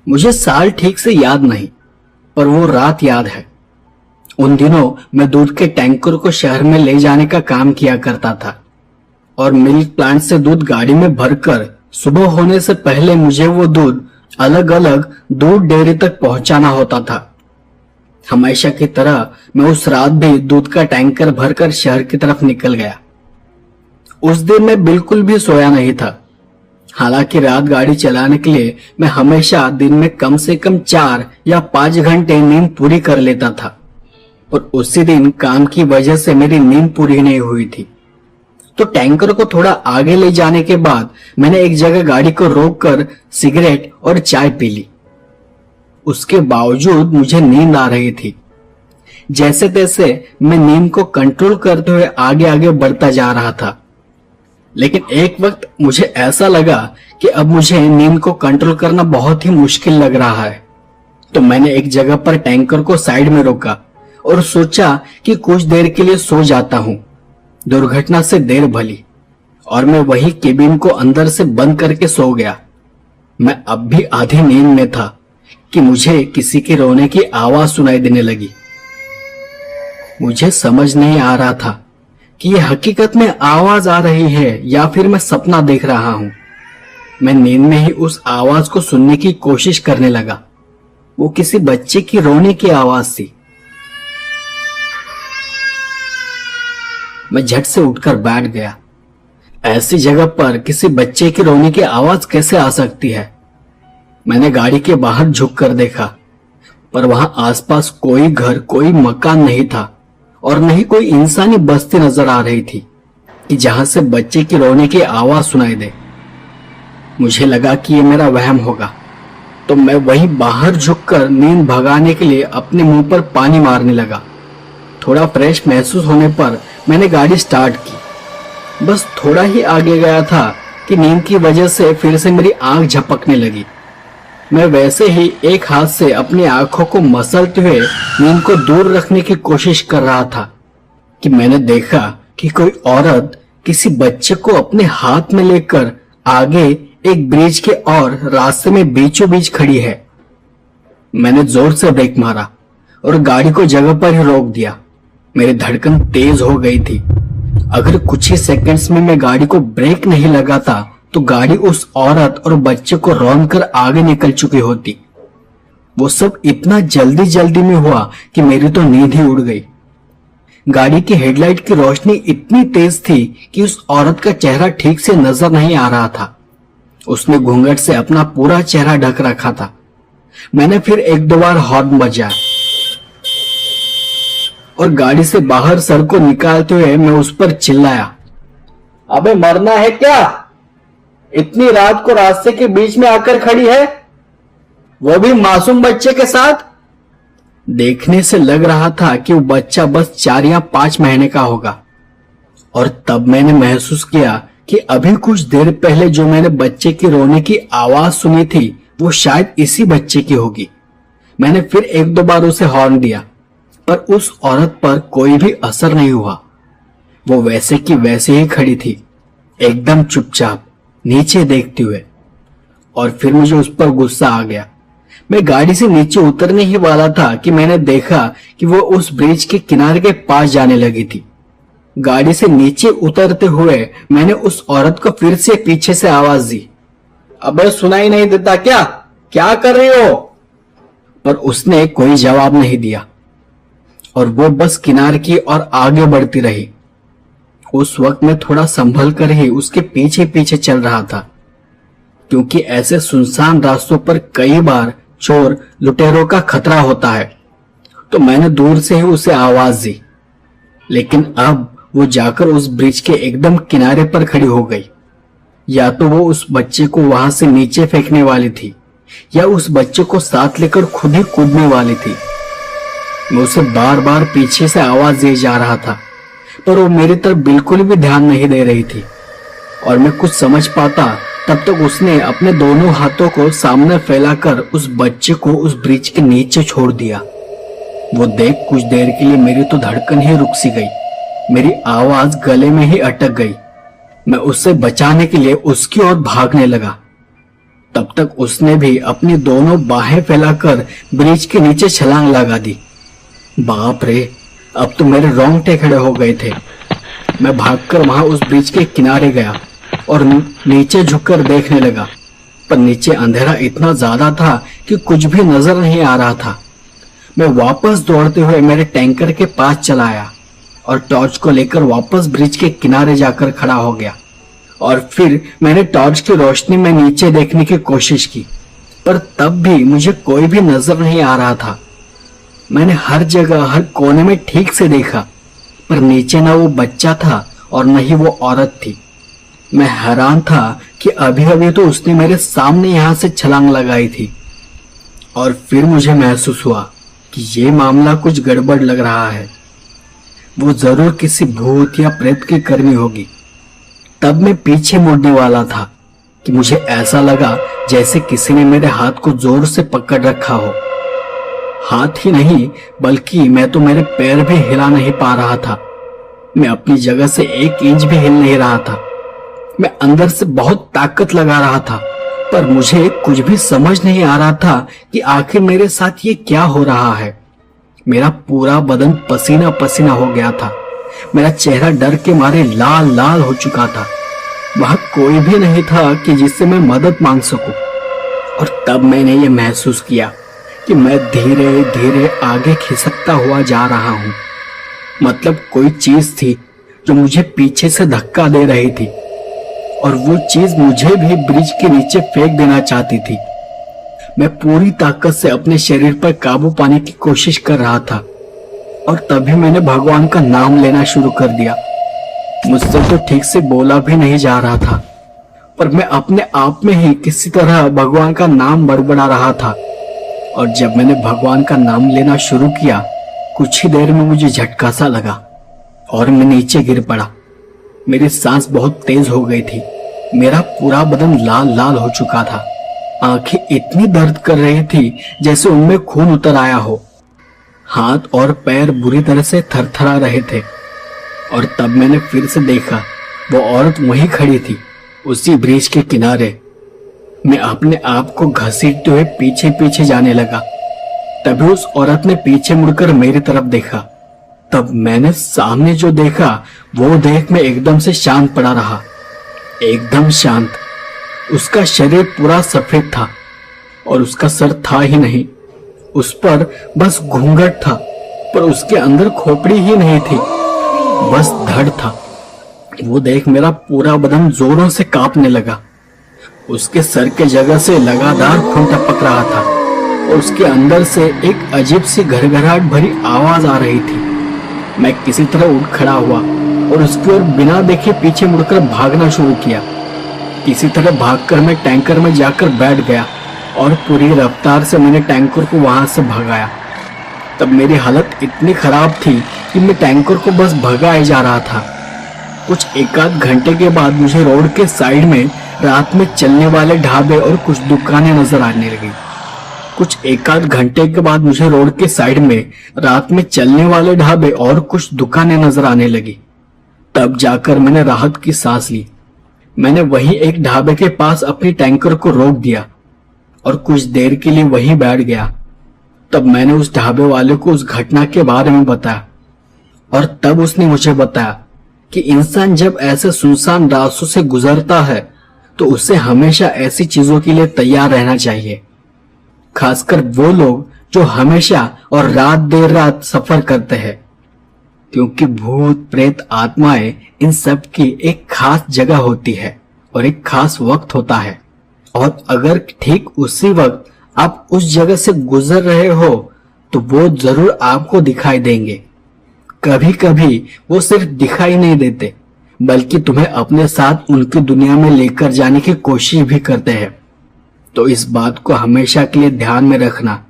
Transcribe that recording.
मुझे साल ठीक से याद नहीं, पर वो रात याद है। उन दिनों मैं दूध के टैंकर को शहर में ले जाने का काम किया करता था और मिल्क प्लांट से दूध गाड़ी में भरकर सुबह होने से पहले मुझे वो दूध अलग अलग दूध डेयरी तक पहुंचाना होता था। हमेशा की तरह मैं उस रात भी दूध का टैंकर भरकर शहर की तरफ निकल गया। उस दिन मैं बिल्कुल भी सोया नहीं था। हालांकि रात गाड़ी चलाने के लिए मैं हमेशा दिन में कम से कम 4 या 5 घंटे नींद पूरी कर लेता था, और उसी दिन काम की वजह से मेरी नींद पूरी नहीं हुई थी। तो टैंकर को थोड़ा आगे ले जाने के बाद मैंने एक जगह गाड़ी को रोककर सिगरेट और चाय पी ली। उसके बावजूद मुझे नींद आ रही थी। जैसे तैसे मैं नींद को कंट्रोल करते हुए आगे आगे बढ़ता जा रहा था, लेकिन एक वक्त मुझे ऐसा लगा कि अब मुझे नींद को कंट्रोल करना बहुत ही मुश्किल लग रहा है। तो मैंने एक जगह पर टैंकर को साइड में रोका और सोचा कि कुछ देर के लिए सो जाता हूं। दुर्घटना से देर भली, और मैं वही केबिन को अंदर से बंद करके सो गया। मैं अब भी आधी नींद में था कि मुझे किसी के रोने की आवाज सुनाई देने लगी। मुझे समझ नहीं आ रहा था कि यह हकीकत में आवाज आ रही है या फिर मैं सपना देख रहा हूं। मैं नींद में ही उस आवाज को सुनने की कोशिश करने लगा। वो किसी बच्चे की रोने की आवाज थी। मैं झट से उठकर बैठ गया। ऐसी जगह पर किसी बच्चे की रोने की आवाज कैसे आ सकती है? मैंने गाड़ी के बाहर झुक कर देखा, पर वहां आसपास कोई घर, कोई मकान नहीं था और नहीं कोई इंसानी बस्ती नजर आ रही थी कि जहां से बच्चे की रोने की आवाज सुनाई दे। मुझे लगा कि ये मेरा वहम होगा, तो मैं वहीं बाहर झुककर नींद भगाने के लिए अपने मुंह पर पानी मारने लगा। थोड़ा फ्रेश महसूस होने पर मैंने गाड़ी स्टार्ट की। बस थोड़ा ही आगे गया था कि नींद की वजह से फिर से मेरी आंख झपकने लगी। मैं वैसे ही एक हाथ से अपनी आंखों को मसलते हुए नींद को दूर रखने की कोशिश कर रहा था कि मैंने देखा कि कोई औरत किसी बच्चे को अपने हाथ में लेकर आगे एक ब्रिज के और रास्ते में बीचों बीच खड़ी है। मैंने जोर से ब्रेक मारा और गाड़ी को जगह पर ही रोक दिया। मेरी धड़कन तेज हो गई थी। अगर कुछ ही सेकंड्स में मैं गाड़ी को ब्रेक नहीं लगाता तो गाड़ी उस औरत और बच्चे को रौंदकर आगे निकल चुकी होती। वो सब इतना जल्दी जल्दी में हुआ कि मेरी तो नींद ही उड़ गई। गाड़ी की हेडलाइट की रोशनी इतनी तेज थी कि उस औरत का चेहरा ठीक से नजर नहीं आ रहा था। उसने घूंघट से अपना पूरा चेहरा ढक रखा था। मैंने फिर 1-2 बार हॉर्न बजाया और गाड़ी से बाहर सर को निकालते हुए मैं उस पर चिल्लाया, अबे मरना है क्या? इतनी रात को रास्ते के बीच में आकर खड़ी है, वो भी मासूम बच्चे के साथ। देखने से लग रहा था कि वो बच्चा बस 4 या 5 महीने का होगा। और तब मैंने महसूस किया कि अभी कुछ देर पहले जो मैंने बच्चे की रोने की आवाज सुनी थी वो शायद इसी बच्चे की होगी। मैंने फिर 1-2 बार उसे हॉर्न दिया, पर उस औरत पर कोई भी असर नहीं हुआ। वो वैसे की वैसे ही खड़ी थी, एकदम चुपचाप नीचे देखते हुए। और फिर मुझे उस पर गुस्सा आ गया। मैं गाड़ी से नीचे उतरने ही वाला था कि मैंने देखा कि वो उस ब्रिज के किनारे के पास जाने लगी थी। गाड़ी से नीचे उतरते हुए मैंने उस औरत को फिर से पीछे से आवाज दी, अबे सुनाई नहीं देता क्या? क्या कर रही हो? पर उसने कोई जवाब नहीं दिया और वो बस किनारे की ओर आगे बढ़ती रही। उस वक्त मैं थोड़ा संभल कर ही उसके पीछे पीछे चल रहा था, क्योंकि ऐसे सुनसान रास्तों पर कई बार चोर लुटेरों का खतरा होता है। तो मैंने दूर से ही उसे आवाज दी, लेकिन अब वो जाकर उस ब्रिज के एकदम किनारे पर खड़ी हो गई। या तो वो उस बच्चे को वहां से नीचे फेंकने वाली थी या उस बच्चे को साथ लेकर खुद ही कूदने वाली थी। मैं उसे बार बार पीछे से आवाज दिए जा रहा था, पर वो मेरी तरफ बिल्कुल भी ध्यान नहीं दे रही थी। और मैं कुछ समझ पाता तब तक उसने अपने दोनों हाथों को सामने फैलाकर उस बच्चे को उस ब्रिज के नीचे छोड़ दिया। वो देख कुछ देर के लिए मेरी तो धड़कन ही रुक सी गई, मेरी आवाज गले में ही अटक गई। मैं उससे बचाने के लिए उसकी ओर भागने लगा, तब तक उसने भी अपनी दोनों बाहें फैलाकर ब्रिज के नीचे छलांग लगा दी। बाप रे, अब तो मेरे रोंगटे खड़े हो गए थे। मैं भागकर वहां उस ब्रिज के किनारे गया और नीचे झुककर देखने लगा, पर नीचे अंधेरा इतना ज्यादा था कि कुछ भी नजर नहीं आ रहा था। मैं वापस दौड़ते हुए मेरे टैंकर के पास चला आया और टॉर्च को लेकर वापस ब्रिज के किनारे जाकर खड़ा हो गया और फिर मैंने टॉर्च की रोशनी में नीचे देखने की कोशिश की, पर तब भी मुझे कोई भी नजर नहीं आ रहा था। मैंने हर जगह हर कोने में ठीक से देखा, पर नीचे न वो बच्चा था और न ही वो औरत थी। मैं हैरान था कि अभी अभी तो उसने मेरे सामने यहां से छलांग लगाई थी। और फिर मुझे महसूस हुआ कि ये मामला कुछ गड़बड़ लग रहा है। वो जरूर किसी भूत या प्रेत की करनी होगी। तब मैं पीछे मुड़ने वाला था कि मुझे ऐसा लगा जैसे किसी ने मेरे हाथ को जोर से पकड़ रखा हो। हाथ ही नहीं बल्कि मैं तो मेरे पैर भी हिला नहीं पा रहा था। मैं अपनी जगह से 1 इंच भी हिल नहीं रहा था। मैं अंदर से बहुत ताकत लगा रहा था, पर मुझे कुछ भी समझ नहीं आ रहा था कि आखिर मेरे साथ ये क्या हो रहा है। मेरा पूरा बदन पसीना पसीना हो गया था। मेरा चेहरा डर के मारे लाल लाल हो चुका था। वहां कोई भी नहीं था कि जिससे मैं मदद मांग सकूं। और तब मैंने ये महसूस किया कि मैं धीरे धीरे आगे खिसकता हुआ जा रहा हूं। मतलब कोई चीज थी जो मुझे पीछे से धक्का दे रही थी और वो चीज मुझे भी ब्रिज के नीचे फेंक देना चाहती थी। मैं पूरी ताकत से अपने शरीर पर काबू पाने की कोशिश कर रहा था और तभी मैंने भगवान का नाम लेना शुरू कर दिया। मुझसे तो ठीक से बोला भी नहीं जा रहा था, पर मैं अपने आप में ही किसी तरह भगवान का नाम बड़बड़ा रहा था। और जब मैंने भगवान का नाम लेना शुरू किया, कुछ ही देर में मुझे झटका सा लगा और मैं नीचे गिर पड़ा। मेरी सांस बहुत तेज हो गई थी। मेरा पूरा बदन लाल लाल हो चुका था। आंखें इतनी दर्द कर रही थी जैसे उनमें खून उतर आया हो। हाथ और पैर बुरी तरह से थरथरा रहे थे। और तब मैंने फिर से देखा, वो औरत वहीं खड़ी थी, उसी ब्रिज के किनारे। मैं अपने आप को घसीटते हुए पीछे पीछे जाने लगा। तभी उस औरत ने पीछे मुड़कर मेरी तरफ देखा। तब मैंने सामने जो देखा वो देख मैं एकदम से शांत पड़ा रहा, एकदम शांत। उसका शरीर पूरा सफेद था और उसका सर था ही नहीं। उस पर बस घूंघट था, पर उसके अंदर खोपड़ी ही नहीं थी, बस धड़ था। वो देख मेरा पूरा बदन जोरों से कांपने लगा। उसके सर के जगह से लगातार खून टपक रहा था और उसके अंदर से एक अजीब सी घरघराहट भरी आवाज आ रही थी। मैं किसी तरह उठ खड़ा हुआ और उसकी ओर बिना देखे पीछे मुड़कर भागना शुरू किया। किसी तरह भागकर मैं टैंकर में जाकर बैठ गया और पूरी रफ्तार से मैंने टैंकर को वहां से भगाया। तब मेरी हालत इतनी खराब थी कि मैं टैंकर को बस भगाए जा रहा था। कुछ 1-8 घंटे के बाद मुझे रोड के साइड में रात में चलने वाले ढाबे और कुछ दुकानें नजर आने लगी। कुछ 1-8 घंटे के बाद मुझे रोड के साइड में रात में चलने वाले ढाबे और कुछ दुकानें नजर आने लगी। तब जाकर मैंने राहत की सांस ली। मैंने वहीं एक ढाबे के पास अपनी टैंकर को रोक दिया और कुछ देर के लिए वहीं बैठ गया। तब मैंने उस ढाबे वाले को उस घटना के बारे में बताया और तब उसने मुझे बताया कि इंसान जब ऐसे सुनसान रास्तों से गुजरता है तो उसे हमेशा ऐसी चीजों के लिए तैयार रहना चाहिए, खासकर वो लोग जो हमेशा और रात देर रात सफर करते हैं, क्योंकि भूत प्रेत आत्माएं इन सब की एक खास जगह होती है और एक खास वक्त होता है। और अगर ठीक उसी वक्त आप उस जगह से गुजर रहे हो तो वो जरूर आपको दिखाई देंगे। कभी कभी वो सिर्फ दिखाई नहीं देते बल्कि तुम्हें अपने साथ उनकी दुनिया में लेकर जाने की कोशिश भी करते हैं। तो इस बात को हमेशा के लिए ध्यान में रखना